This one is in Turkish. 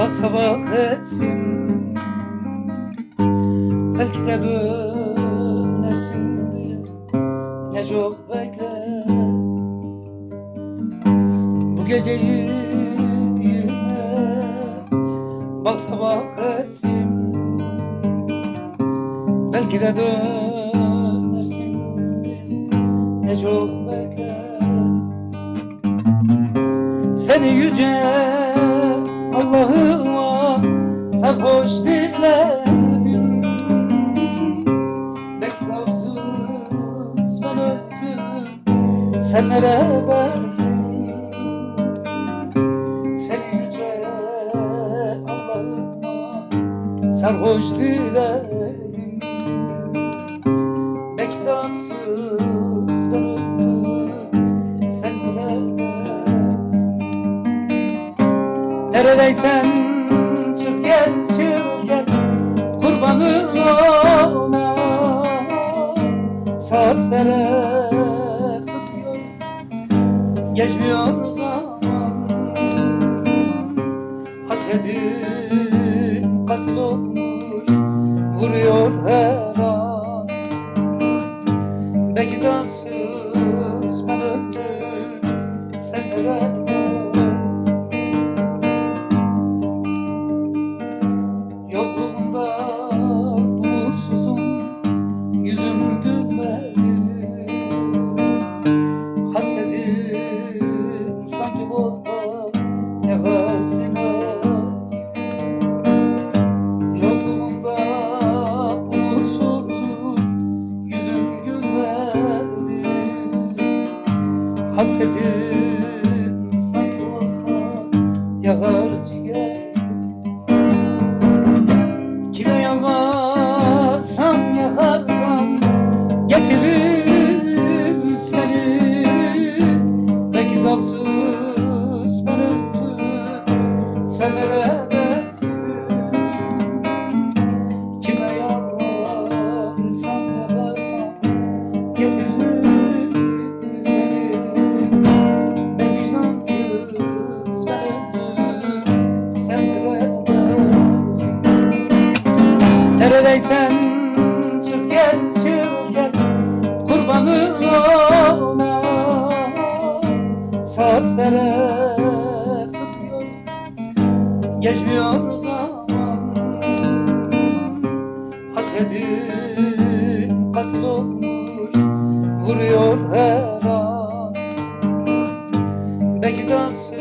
baksa bak etsin, belki de dönersin diye ne çok bekle. Bu geceyi yine baksa bak etsin, belki de dönersin diye ne çok bekle. Seni yüce Allah'ıma sarhoş diledim, belki zavsız ben öldüm, sen neredesin? Seni yüce Allah'ıma sarhoş diledim, belki zavsız ben öldüm, sen neredesin? Neredeysen çık gel, çık gel, kurbanın ona. Sazlere kızıyor, geçmiyor zaman. Hasretin katil olmuş, vuruyor her an. Belki zamsız ben öldüm, sen neredesin? Yokluğunda umutsuzum, yüzüm gülmedi. Hasretin sanki bolda yakar sine. Yokluğunda umutsuzum, yüzüm gülmedi. Hasretin sanki bolda yakar ciğer. Kime yalvarsam yakarsam getirir seni, belki zamsız ben öldüm, sen neredesin? Kime yalvarsam yakarsam getirir seni, ben vicdansız ben öldüm, sen neredesin? Neredeysen çık gel, çık gel, kurbanın ona. Sazlere kızıyor, geçmiyor zaman. Hasretin katil olmuş, vuruyor her an. Belki zamsız